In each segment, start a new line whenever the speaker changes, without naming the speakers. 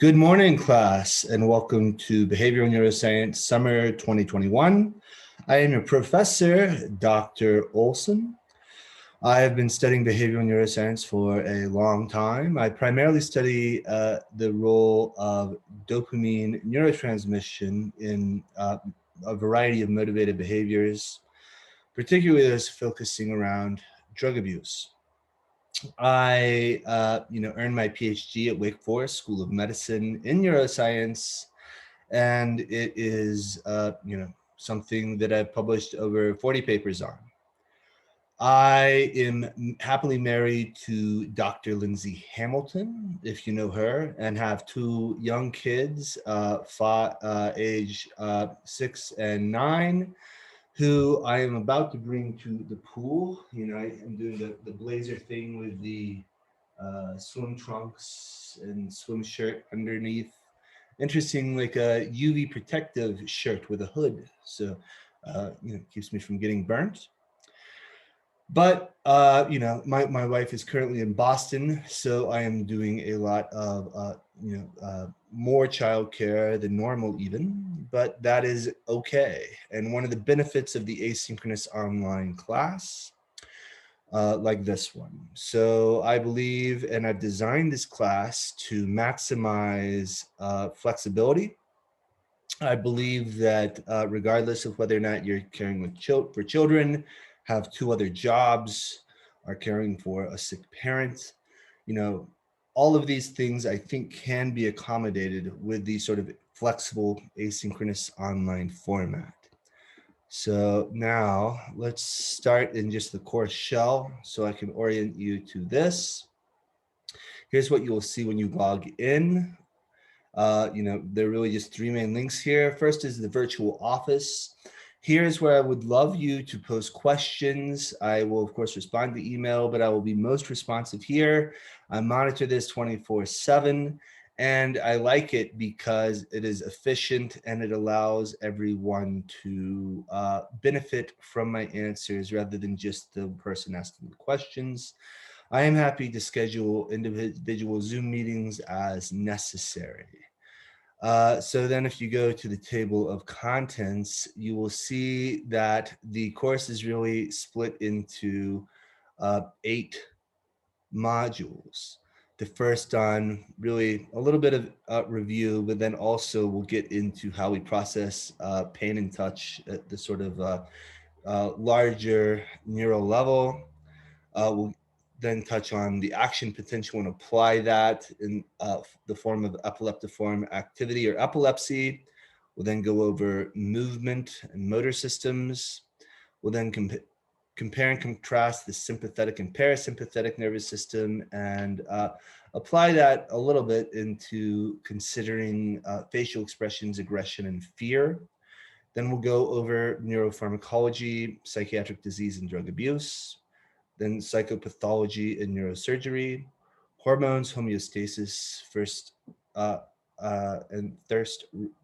Good morning, class, and welcome to Behavioral Neuroscience Summer 2021. I am your professor, Dr. Olson. I have been studying behavioral neuroscience for a long time. I primarily study the role of dopamine neurotransmission in a variety of motivated behaviors, particularly those focusing around drug abuse. I, earned my PhD at Wake Forest School of Medicine in neuroscience, and it is, something that I've published over 40 papers on. I am happily married to Dr. Lindsay Hamilton, if you know her, and have two young kids, age 6 and 9, who I am about to bring to the pool. I'm doing the blazer thing with the swim trunks and swim shirt underneath. Interesting, like a UV protective shirt with a hood, so keeps me from getting burnt. But my wife is currently in Boston, so I am doing a lot of more childcare than normal even, but that is okay. And one of the benefits of the asynchronous online class, like this one. So I believe, and I've designed this class to maximize flexibility. I believe that regardless of whether or not you're caring for children, have two other jobs, are caring for a sick parent, all of these things I think can be accommodated with the sort of flexible asynchronous online format. So now let's start in just the course shell so I can orient you to this. Here's what you will see when you log in. There are really just three main links here. First is the virtual office. Here's where I would love you to post questions. I will, of course, respond to email, but I will be most responsive here. I monitor this 24/7, and I like it because it is efficient and it allows everyone to benefit from my answers rather than just the person asking the questions. I am happy to schedule individual Zoom meetings as necessary. So then if you go to the table of contents, you will see that the course is really split into 8 modules. The first on really a little bit of review, but then also we'll get into how we process pain and touch at the sort of larger neural level. We'll then touch on the action potential and apply that in the form of epileptiform activity or epilepsy. We'll then go over movement and motor systems. We'll then compare and contrast the sympathetic and parasympathetic nervous system and apply that a little bit into considering facial expressions, aggression, and fear. Then we'll go over neuropharmacology, psychiatric disease, and drug abuse. Then psychopathology and neurosurgery, hormones, homeostasis, and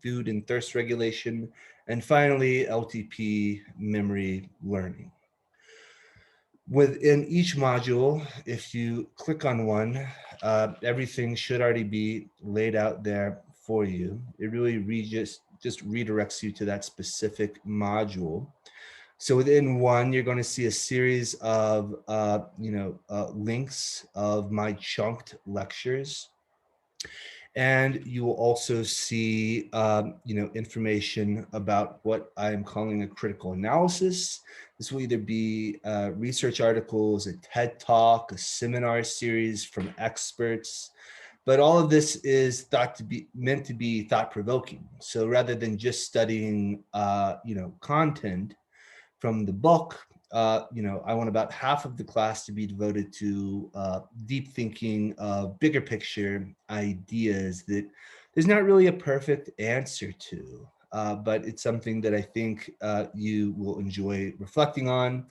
food and thirst regulation, and finally LTP, memory learning. Within each module, if you click on one, everything should already be laid out there for you. It really just redirects you to that specific module. So within one, you're going to see a series of links of my chunked lectures. And you will also see information about what I'm calling a critical analysis. This will either be research articles, a TED Talk, a seminar series from experts. But all of this is meant to be thought-provoking. So rather than just studying content from the book, I want about half of the class to be devoted to deep thinking of bigger picture ideas that there's not really a perfect answer to, but it's something that I think you will enjoy reflecting on.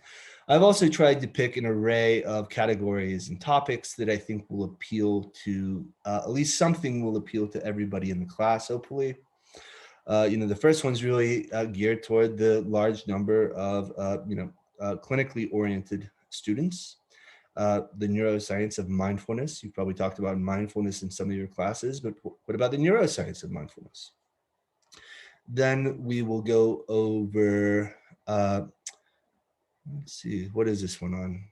I've also tried to pick an array of categories and topics that I think will appeal to, at least something will appeal to everybody in the class, hopefully. The first one's really geared toward the large number of, clinically oriented students. the neuroscience of mindfulness. You've probably talked about mindfulness in some of your classes, but what about the neuroscience of mindfulness? Then we will go over, let's see, what is this one on?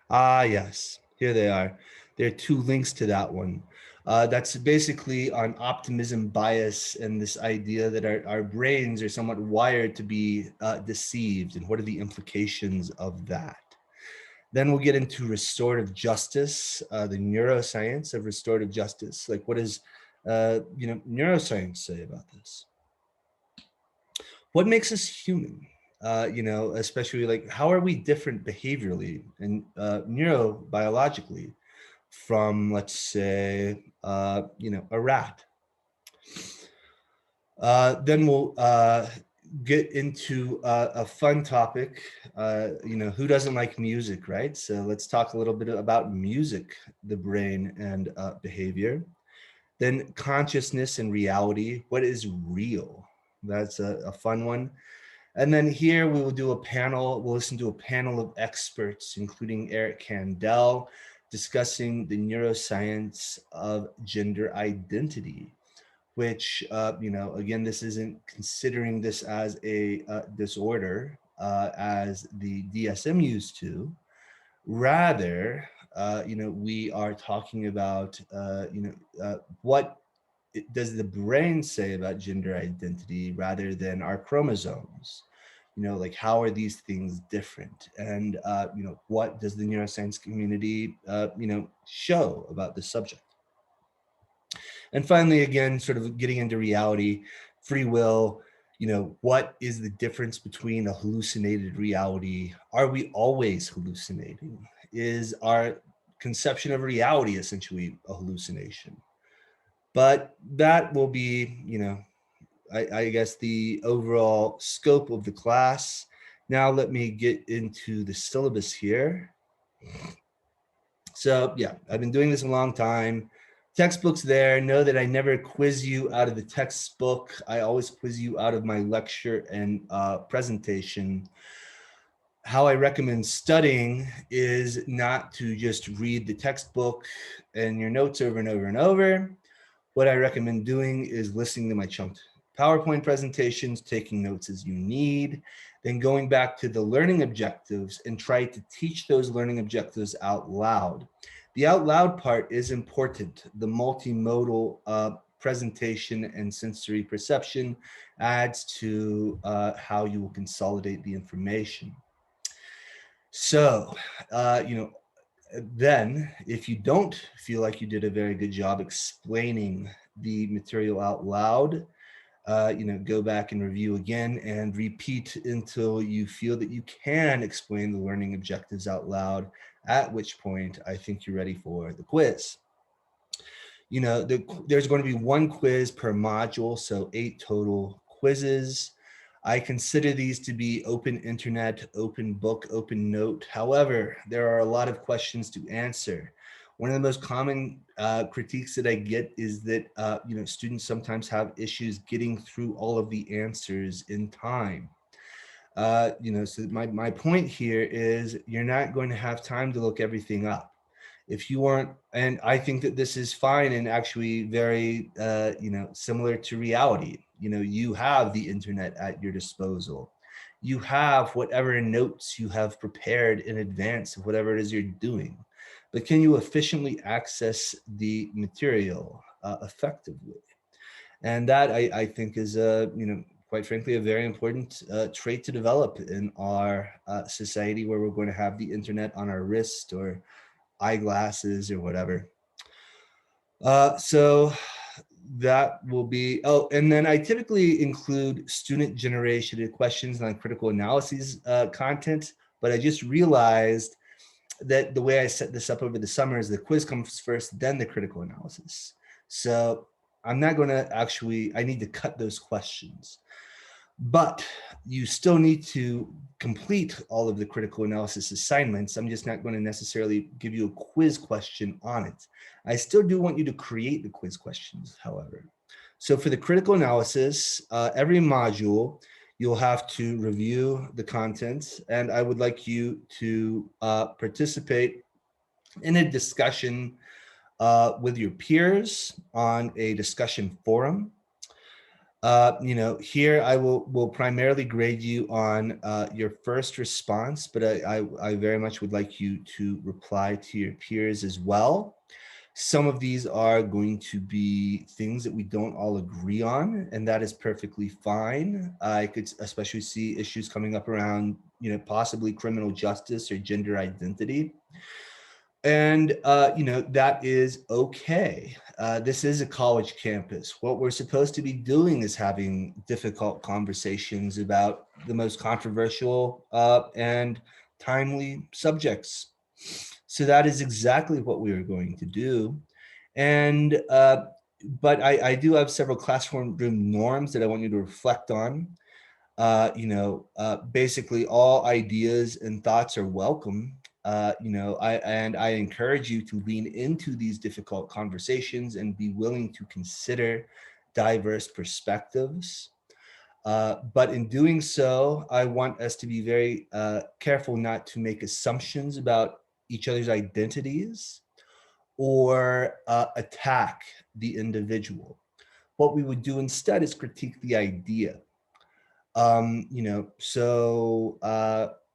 Ah, yes, here they are. There are 2 links to that one. That's basically on optimism bias and this idea that our brains are somewhat wired to be deceived, and what are the implications of that. Then we'll get into restorative justice, the neuroscience of restorative justice. Like, what does neuroscience say about this? What makes us human? Especially like, how are we different behaviorally and neurobiologically from, let's say, a rat? Then we'll get into a fun topic. Who doesn't like music, right? So let's talk a little bit about music, the brain, and behavior. Then consciousness and reality. What is real? That's a fun one. And then here we will do a panel. We'll listen to a panel of experts, including Eric Kandel, discussing the neuroscience of gender identity, which, again, this isn't considering this as a disorder as the DSM used to. Rather, we are talking about, what does the brain say about gender identity rather than our chromosomes? Like, how are these things different? And, what does the neuroscience community, show about this subject? And finally, again, sort of getting into reality, free will, what is the difference between a hallucinated reality? Are we always hallucinating? Is our conception of reality essentially a hallucination? But that will be, I guess, the overall scope of the class. Now let me get into the syllabus here. So yeah, I've been doing this a long time. Textbook's there. Know that I never quiz you out of the textbook. I always quiz you out of my lecture and presentation. How I recommend studying is not to just read the textbook and your notes over and over and over. What I recommend doing is listening to my chunked PowerPoint presentations, taking notes as you need, then going back to the learning objectives and try to teach those learning objectives out loud. The out loud part is important. The multimodal presentation and sensory perception adds to how you will consolidate the information. So, then if you don't feel like you did a very good job explaining the material out loud, go back and review again and repeat until you feel that you can explain the learning objectives out loud, at which point I think you're ready for the quiz. There's going to be 1 quiz per module, so 8 total quizzes. I consider these to be open internet, open book, open note. However, there are a lot of questions to answer. One of the most common critiques that I get is that students sometimes have issues getting through all of the answers in time. So my point here is you're not going to have time to look everything up. If you aren't, and I think that this is fine and actually very, similar to reality. You have the internet at your disposal. You have whatever notes you have prepared in advance of whatever it is you're doing. But can you efficiently access the material effectively? And that I think is, quite frankly, a very important trait to develop in our society, where we're going to have the internet on our wrist or eyeglasses or whatever. So that will be, and then I typically include student generated questions on critical analysis content, but I just realized that the way I set this up over the summer is the quiz comes first, then the critical analysis. So I'm not going to I need to cut those questions. But you still need to complete all of the critical analysis assignments. I'm just not going to necessarily give you a quiz question on it. I still do want you to create the quiz questions, however. So for the critical analysis, every module, you'll have to review the contents, and I would like you to participate in a discussion with your peers on a discussion forum. Here I will primarily grade you on your first response, but I very much would like you to reply to your peers as well. Some of these are going to be things that we don't all agree on, and that is perfectly fine. I could especially see issues coming up around, possibly criminal justice or gender identity. And, that is okay. This is a college campus. What we're supposed to be doing is having difficult conversations about the most controversial and timely subjects. So that is exactly what we are going to do. And, but I do have several classroom norms that I want you to reflect on. Basically all ideas and thoughts are welcome. I encourage you to lean into these difficult conversations and be willing to consider diverse perspectives. But in doing so, I want us to be very careful not to make assumptions about each other's identities or attack the individual. What we would do instead is critique the idea.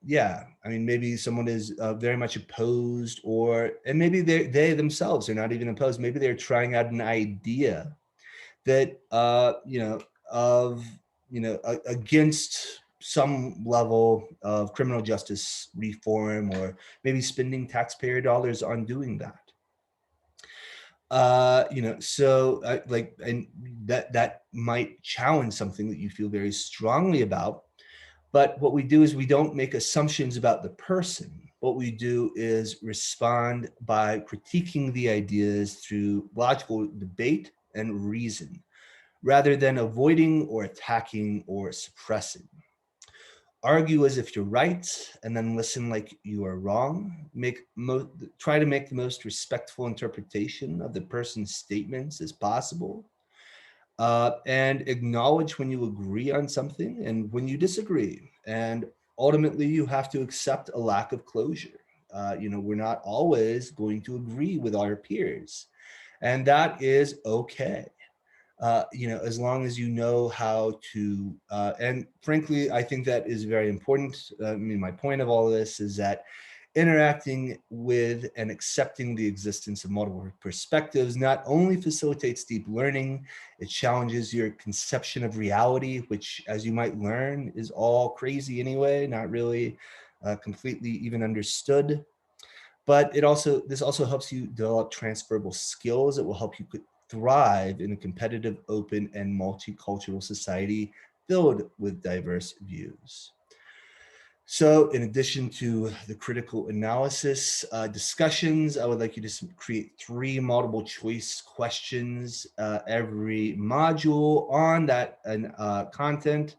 Yeah, I mean, maybe someone is very much opposed, and maybe they themselves are not even opposed. Maybe they're trying out an idea that, against some level of criminal justice reform, or maybe spending taxpayer dollars on doing that. And that might challenge something that you feel very strongly about. But what we do is we don't make assumptions about the person. What we do is respond by critiquing the ideas through logical debate and reason, rather than avoiding or attacking or suppressing. Argue as if you're right, and then listen like you are wrong. Try to make the most respectful interpretation of the person's statements as possible. And acknowledge when you agree on something and when you disagree. And ultimately, you have to accept a lack of closure. We're not always going to agree with our peers, and that is okay. As long as you know how to, and frankly, I think that is very important. My point of all of this is that interacting with and accepting the existence of multiple perspectives not only facilitates deep learning, it challenges your conception of reality, which, as you might learn, is all crazy anyway, not really completely even understood. But this also helps you develop transferable skills that will help you thrive in a competitive, open, and multicultural society filled with diverse views. So in addition to the critical analysis discussions, I would like you to create 3 multiple choice questions every module on that content.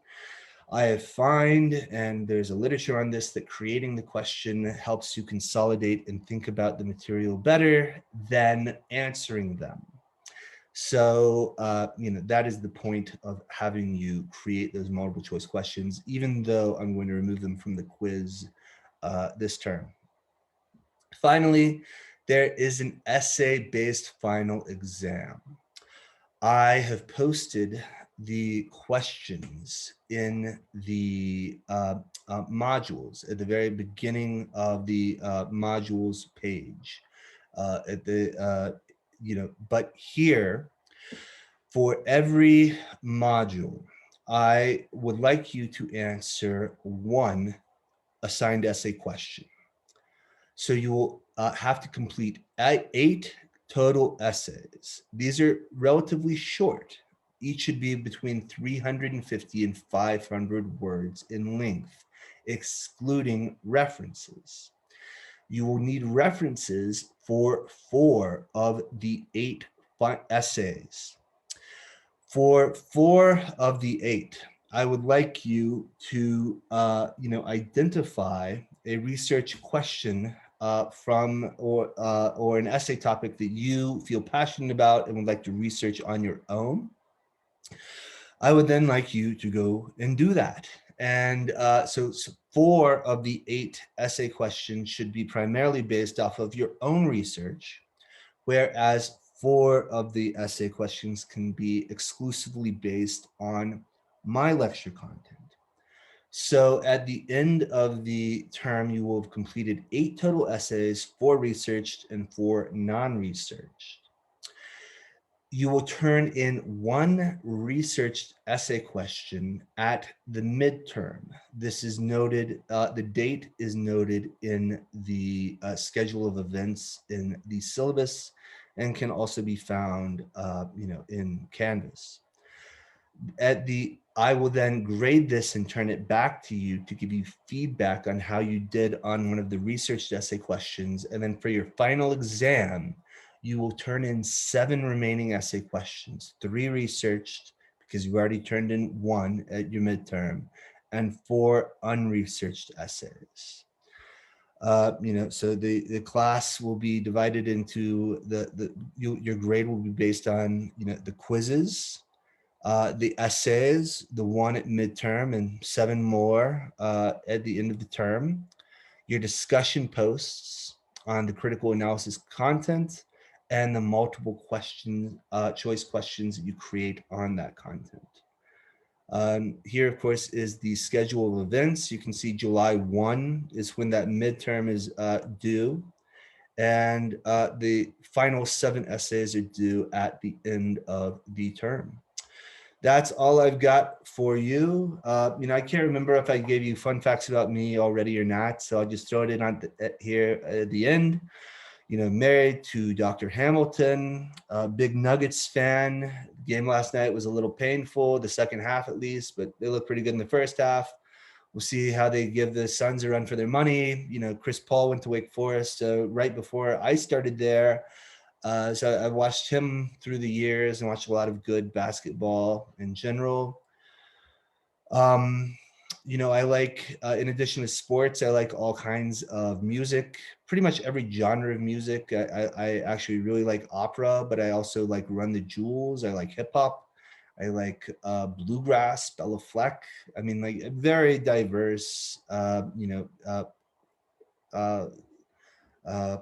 I have found, and there's a literature on this, that creating the question helps you consolidate and think about the material better than answering them. So, that is the point of having you create those multiple choice questions, even though I'm going to remove them from the quiz this term. Finally, there is an essay-based final exam. I have posted the questions in the modules at the very beginning of the modules page. But here, for every module, I would like you to answer 1 assigned essay question. So you will have to complete 8 total essays. These are relatively short. Each should be between 350 and 500 words in length, excluding references. You will need references for 4 of the 8 essays. For 4 of the 8, I would like you to, identify a research question from or an essay topic that you feel passionate about and would like to research on your own. I would then like you to go and do that. And so 4 of the 8 essay questions should be primarily based off of your own research, whereas 4 of the essay questions can be exclusively based on my lecture content. So at the end of the term, you will have completed 8 total essays, 4 researched and 4 non-researched. You will turn in 1 researched essay question at the midterm. This is noted, the date is noted in the schedule of events in the syllabus and can also be found, in Canvas. I will then grade this and turn it back to you to give you feedback on how you did on one of the researched essay questions. And then for your final exam, you will turn in 7 remaining essay questions, 3 researched because you already turned in 1 at your midterm, and 4 unresearched essays. So the class will be divided into your grade will be based on, the quizzes, the essays, the 1 at midterm and 7 more at the end of the term, your discussion posts on the critical analysis content, and the multiple choice questions that you create on that content. Here, of course, is the schedule of events. You can see July 1 is when that midterm is due. And the final 7 essays are due at the end of the term. That's all I've got for you. I can't remember if I gave you fun facts about me already or not, so I'll just throw it in here at the end. Married to Dr. Hamilton, big Nuggets fan. Game last night was a little painful, the second half at least, but they look pretty good in the first half. We'll see how they give the Suns a run for their money. Chris Paul went to Wake Forest right before I started there. So I've watched him through the years and watched a lot of good basketball in general. I like, in addition to sports, I like all kinds of music, pretty much every genre of music. I actually really like opera, but I also like Run the Jewels. I like hip hop. I like bluegrass, Bella Fleck. I mean, like a very diverse,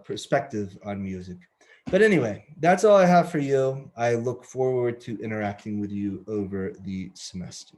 perspective on music. But anyway, that's all I have for you. I look forward to interacting with you over the semester.